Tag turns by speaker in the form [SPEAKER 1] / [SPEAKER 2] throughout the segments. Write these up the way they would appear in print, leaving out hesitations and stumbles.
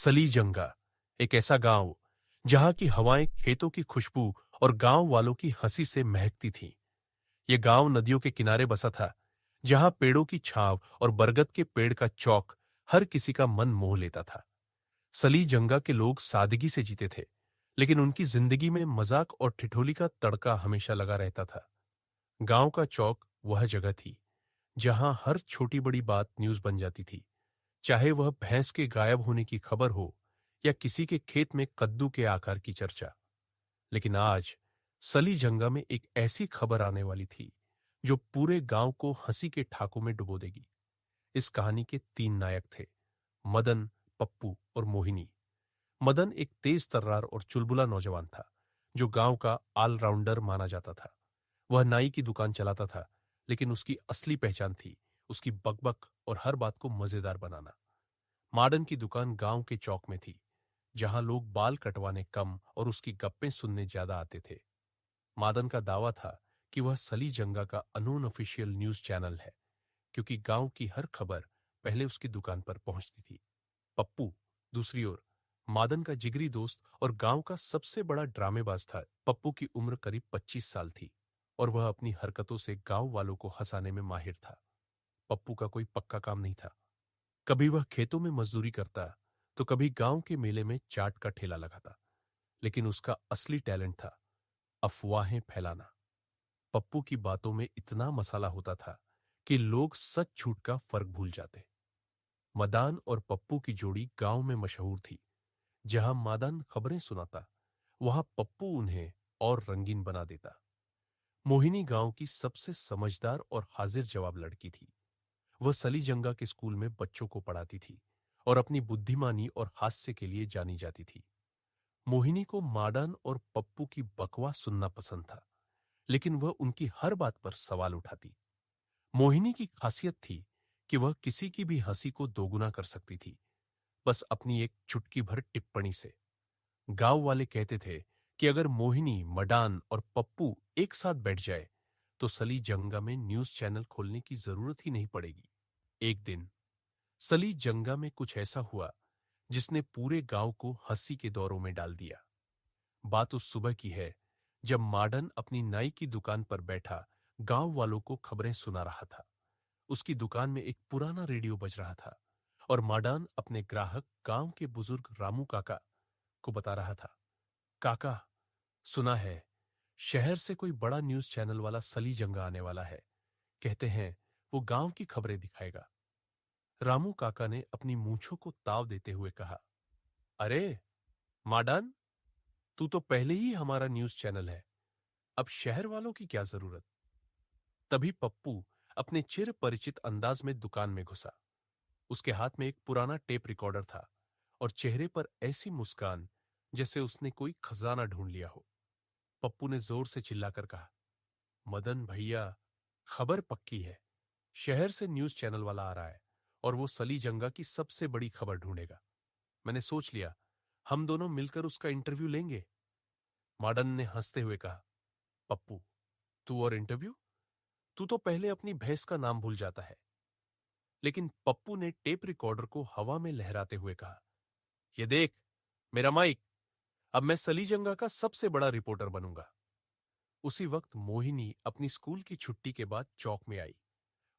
[SPEAKER 1] सलीजंगा एक ऐसा गांव जहां की हवाएं खेतों की खुशबू और गांव वालों की हंसी से महकती थीं। यह गांव नदियों के किनारे बसा था, जहां पेड़ों की छांव और बरगद के पेड़ का चौक हर किसी का मन मोह लेता था। सलीजंगा के लोग सादगी से जीते थे, लेकिन उनकी जिंदगी में मजाक और ठिठोली का तड़का हमेशा लगा रहता था। गांव का चौक वह जगह थी जहां हर छोटी बड़ी बात न्यूज बन जाती थी, चाहे वह भैंस के गायब होने की खबर हो या किसी के खेत में कद्दू के आकार की चर्चा। लेकिन आज सलीजंगा में एक ऐसी खबर आने वाली थी जो पूरे गांव को हंसी के ठाकों में डुबो देगी। इस कहानी के तीन नायक थे, मदन, पप्पू और मोहिनी। मदन एक तेज तर्रार और चुलबुला नौजवान था जो गांव का ऑलराउंडर माना जाता था। वह नाई की दुकान चलाता था, लेकिन उसकी असली पहचान थी उसकी बकबक और हर बात को मजेदार बनाना। मार्डन की दुकान गांव के चौक में थी, जहां लोग बाल कटवाने कम और उसकी गप्पें सुनने ज्यादा आते थे। मादन का दावा था कि वह सलीजंगा का अनोन ऑफिशियल न्यूज चैनल है, क्योंकि गांव की हर खबर पहले उसकी दुकान पर पहुंचती थी। पप्पू, दूसरी ओर, मादन का जिगरी दोस्त और गांव का सबसे बड़ा ड्रामेबाज था। पप्पू की उम्र करीब 25 साल थी और वह अपनी हरकतों से गांव वालों को हंसाने में माहिर था। पप्पू का कोई पक्का काम नहीं था। कभी वह खेतों में मजदूरी करता, तो कभी गांव के मेले में चाट का ठेला लगाता। लेकिन उसका असली टैलेंट था अफवाहें फैलाना। पप्पू की बातों में इतना मसाला होता था कि लोग सच झूठ का फर्क भूल जाते। मदान और पप्पू की जोड़ी गांव में मशहूर थी। जहां मादान खबरें सुनाता, वहां पप्पू उन्हें और रंगीन बना देता। मोहिनी गांव की सबसे समझदार और हाजिर जवाब लड़की थी। वह सलीजंगा के स्कूल में बच्चों को पढ़ाती थी और अपनी बुद्धिमानी और हास्य के लिए जानी जाती थी। मोहिनी को मार्डन और पप्पू की बकवास सुनना पसंद था, लेकिन वह उनकी हर बात पर सवाल उठाती। मोहिनी की खासियत थी कि वह किसी की भी हंसी को दोगुना कर सकती थी, बस अपनी एक चुटकी भर टिप्पणी से। गांव वाले कहते थे कि अगर मोहिनी, मडान और पप्पू एक साथ बैठ जाए तो सलीजंगा में न्यूज चैनल खोलने की जरूरत ही नहीं पड़ेगी। एक दिन सलीजंगा में कुछ ऐसा हुआ जिसने पूरे गांव को हंसी के दौरों में डाल दिया। बात उस सुबह की है जब मार्डन अपनी नाई की दुकान पर बैठा गांव वालों को खबरें सुना रहा था। उसकी दुकान में एक पुराना रेडियो बज रहा था और मार्डन अपने ग्राहक गांव के बुजुर्ग रामू काका को बता रहा था, काका, सुना है शहर से कोई बड़ा न्यूज चैनल वाला सलीजंगा आने वाला है। कहते हैं वो गांव की खबरें दिखाएगा। रामू काका ने अपनी मूंछों को ताव देते हुए कहा, अरे मार्डन, तू तो पहले ही हमारा न्यूज चैनल है, अब शहर वालों की क्या जरूरत। तभी पप्पू अपने चिर परिचित अंदाज में दुकान में घुसा। उसके हाथ में एक पुराना टेप रिकॉर्डर था और चेहरे पर ऐसी मुस्कान जैसे उसने कोई खजाना ढूंढ लिया हो। पप्पू ने जोर से चिल्लाकर कहा, मदन भैया, खबर पक्की है। शहर से न्यूज चैनल वाला आ रहा है और वो सलीजंगा की सबसे बड़ी खबर ढूंढेगा। मैंने सोच लिया, हम दोनों मिलकर उसका इंटरव्यू लेंगे। मार्डन ने हंसते हुए कहा, पप्पू, तू और इंटरव्यू? तू तो पहले अपनी भैंस का नाम भूल जाता है। लेकिन पप्पू ने टेप रिकॉर्डर को हवा में लहराते हुए कहा, ये देख मेरा माइक, अब मैं सलीजंगा का सबसे बड़ा रिपोर्टर बनूंगा। उसी वक्त मोहिनी अपनी स्कूल की छुट्टी के बाद चौक में आई।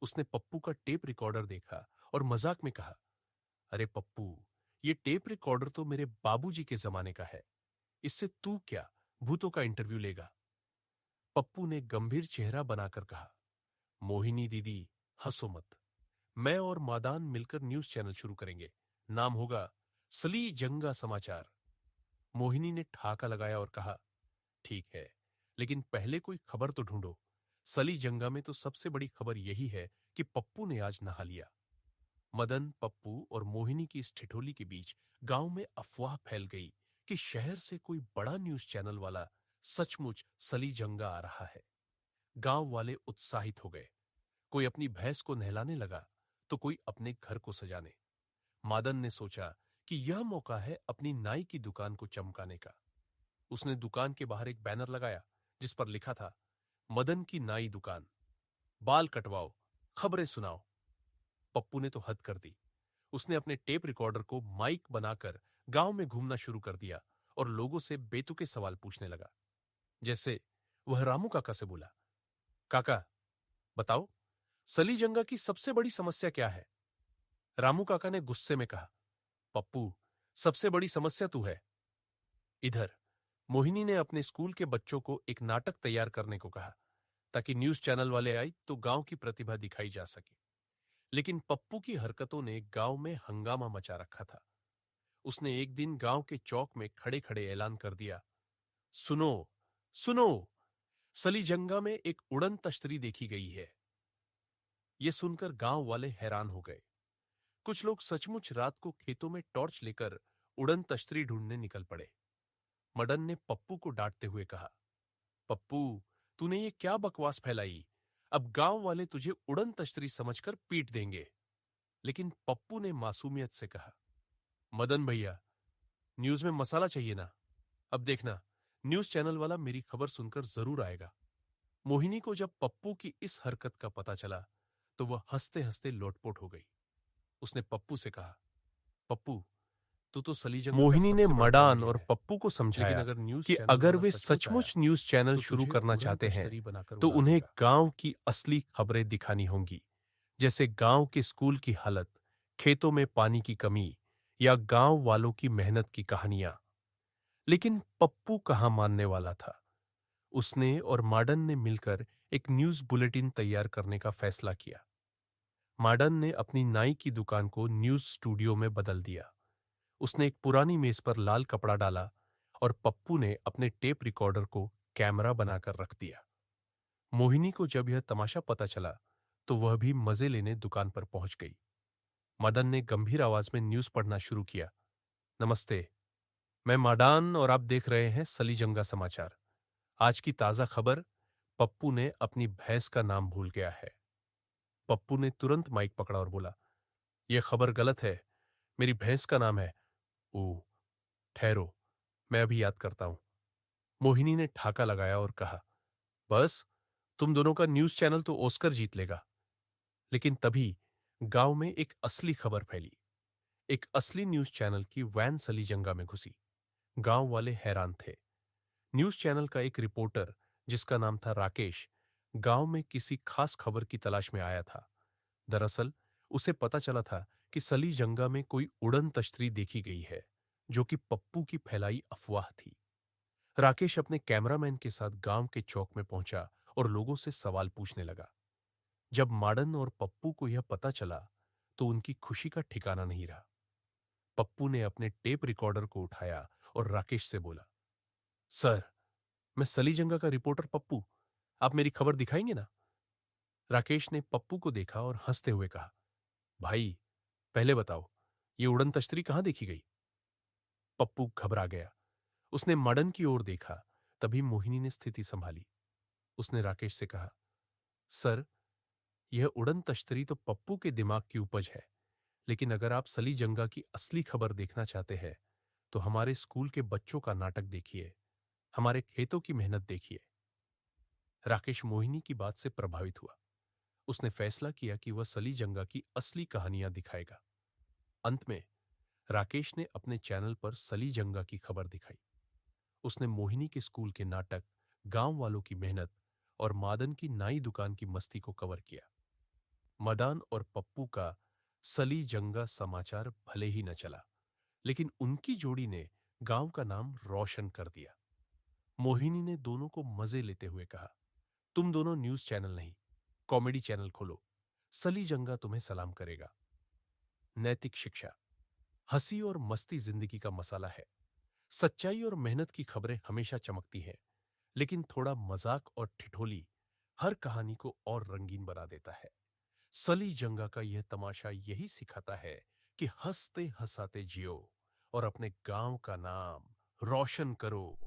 [SPEAKER 1] उसने पप्पू का टेप रिकॉर्डर देखा और मजाक में कहा, अरे पप्पू, ये टेप रिकॉर्डर तो मेरे बाबूजी के जमाने का है। इससे तू क्या भूतों का इंटरव्यू लेगा। पप्पू ने गंभीर चेहरा बनाकर कहा, मोहिनी दीदी, हंसो मत। मैं और मादान मिलकर न्यूज चैनल शुरू करेंगे। नाम होगा सली जंगा समाचार। मोहिनी ने ठाका लगाया और कहा, ठीक है, लेकिन पहले कोई खबर तो ढूंढो। सली जंगा में तो सबसे बड़ी खबर यही है कि पप्पू ने आज नहा लिया। मदन, पप्पू और मोहिनी की इस ठिठोली के बीच गांव में अफवाह फैल गई कि शहर से कोई बड़ा न्यूज चैनल वाला सचमुच सलीजंगा आ रहा है। गांव वाले उत्साहित हो गए। कोई अपनी भैंस को नहलाने लगा, तो कोई अपने घर को सजाने। मादन ने सोचा कि यह मौका है अपनी नाई की दुकान को चमकाने का। उसने दुकान के बाहर एक बैनर लगाया जिस पर लिखा था, मदन की नाई दुकान, बाल कटवाओ, खबरें सुनाओ। पप्पू ने तो हद कर दी। उसने अपने टेप रिकॉर्डर को माइक बनाकर गांव में घूमना शुरू कर दिया और लोगों से बेतुके सवाल पूछने लगा। जैसे वह रामू काका से बोला, काका बताओ, सलीजंगा की सबसे बड़ी समस्या क्या है? रामू काका ने गुस्से में कहा, पप्पू, सबसे बड़ी समस्या तू है। इधर मोहिनी ने अपने स्कूल के बच्चों को एक नाटक तैयार करने को कहा ताकि न्यूज चैनल वाले आए तो गांव की प्रतिभा दिखाई जा सके। लेकिन पप्पू की हरकतों ने गांव में हंगामा मचा रखा था। उसने एक दिन गांव के चौक में खड़े खड़े ऐलान कर दिया, सुनो सुनो, सलीजंगा में एक उड़न तश्तरी देखी गई है। यह सुनकर गांव वाले हैरान हो गए। कुछ लोग सचमुच रात को खेतों में टॉर्च लेकर उड़न तश्तरी ढूंढने निकल पड़े। मदन ने पप्पू को डांटते हुए कहा, पप्पू, तूने ये क्या बकवास फैलाई? अब गांव वाले तुझे उड़न तश्तरी समझकर पीट देंगे। लेकिन पप्पू ने मासूमियत से कहा, मदन भैया, न्यूज में मसाला चाहिए ना। अब देखना, न्यूज चैनल वाला मेरी खबर सुनकर जरूर आएगा। मोहिनी को जब पप्पू की इस हरकत का पता चला तो वह हंसते हंसते लोटपोट हो गई। उसने पप्पू से कहा, पप्पू, तू तो सलीजंगा का
[SPEAKER 2] मोहिनी ने
[SPEAKER 1] सबसे बड़ा
[SPEAKER 2] मडान
[SPEAKER 1] माहिर
[SPEAKER 2] और
[SPEAKER 1] है,
[SPEAKER 2] पप्पू को
[SPEAKER 1] लेकिन
[SPEAKER 2] समझाया
[SPEAKER 1] अगर न्यूज
[SPEAKER 2] कि
[SPEAKER 1] चैनल
[SPEAKER 2] अगर
[SPEAKER 1] वाला
[SPEAKER 2] वे
[SPEAKER 1] सचमुच आया
[SPEAKER 2] सचमुच न्यूज चैनल
[SPEAKER 1] तो
[SPEAKER 2] शुरू
[SPEAKER 1] तुझे
[SPEAKER 2] करना
[SPEAKER 1] उड़न
[SPEAKER 2] चाहते हैं
[SPEAKER 1] तश्तरी बनाकर
[SPEAKER 2] तो
[SPEAKER 1] उड़ा
[SPEAKER 2] उन्हें
[SPEAKER 1] देगा।
[SPEAKER 2] गांव की असली खबरें दिखानी होंगी, जैसे गांव के स्कूल की हालत, खेतों में पानी की कमी या गांव वालों की मेहनत की कहानियां। लेकिन पप्पू कहां मानने वाला था। उसने और माडन ने मिलकर एक न्यूज बुलेटिन तैयार करने का फैसला किया। माडन ने अपनी नाई की दुकान को न्यूज स्टूडियो में बदल दिया। उसने एक पुरानी मेज पर लाल कपड़ा डाला और पप्पू ने अपने टेप रिकॉर्डर को कैमरा बनाकर रख दिया। मोहिनी को जब यह तमाशा पता चला तो वह भी मजे लेने दुकान पर पहुंच गई। मदन ने गंभीर आवाज में न्यूज पढ़ना शुरू किया। नमस्ते, मैं माडान और आप देख रहे हैं सलीजंगा समाचार। आज की ताजा खबर, पप्पू ने अपनी भैंस का नाम भूल गया है। पप्पू ने तुरंत माइक पकड़ा और बोला, यह खबर गलत है, मेरी भैंस का नाम है। ओह, ठहरो, मैं अभी याद करता हूं। मोहिनी ने ठाका लगाया और कहा, बस, तुम दोनों का न्यूज चैनल तो ऑस्कर जीत लेगा। लेकिन तभी गांव में एक असली खबर फैली। एक असली न्यूज चैनल की वैन सलीजंगा में घुसी। गांव वाले हैरान थे। न्यूज चैनल का एक रिपोर्टर, जिसका नाम था राकेश, गांव में किसी खास खबर की तलाश में आया था। दरअसल उसे पता चला था कि सलीजंगा में कोई उड़न तश्तरी देखी गई है, जो कि पप्पू की फैलाई अफवाह थी। राकेश अपने कैमरामैन के साथ गांव के चौक में पहुंचा और लोगों से सवाल पूछने लगा। जब माडन और पप्पू को यह पता चला तो उनकी खुशी का ठिकाना नहीं रहा। पप्पू ने अपने टेप रिकॉर्डर को उठाया और राकेश से बोला, सर, मैं सलीजंगा का रिपोर्टर पप्पू, आप मेरी खबर दिखाएंगे ना? राकेश ने पप्पू को देखा और हंसते हुए कहा, भाई, पहले बताओ, ये उड़न तश्तरी कहां देखी गई? पप्पू घबरा गया। उसने मदन की ओर देखा। तभी मोहिनी ने स्थिति संभाली। उसने राकेश से कहा, सर, यह उड़न तश्तरी तो पप्पू के दिमाग की उपज है, लेकिन अगर आप सलीजंगा की असली खबर देखना चाहते हैं तो हमारे स्कूल के बच्चों का नाटक देखिए, हमारे खेतों की मेहनत देखिए। राकेश मोहिनी की बात से प्रभावित हुआ। उसने फैसला किया कि वह सलीजंगा की असली कहानियां दिखाएगा। अंत में राकेश ने अपने चैनल पर सलीजंगा की खबर दिखाई। उसने मोहिनी के स्कूल के नाटक, गांव वालों की मेहनत और मादन की नाई दुकान की मस्ती को कवर किया। मदान और पप्पू का सलीजंगा समाचार भले ही न चला, लेकिन उनकी जोड़ी ने गांव का नाम रोशन कर दिया। मोहिनी ने दोनों को मजे लेते हुए कहा, तुम दोनों न्यूज चैनल नहीं, कॉमेडी चैनल खोलो, सलीजंगा तुम्हें सलाम करेगा। नैतिक शिक्षा, हंसी और मस्ती जिंदगी का मसाला है। सच्चाई और मेहनत की खबरें हमेशा चमकती हैं, लेकिन थोड़ा मजाक और ठिठोली हर कहानी को और रंगीन बना देता है। सलीजंगा का यह तमाशा यही सिखाता है कि हंसते हंसाते जियो और अपने गांव का नाम रोशन करो।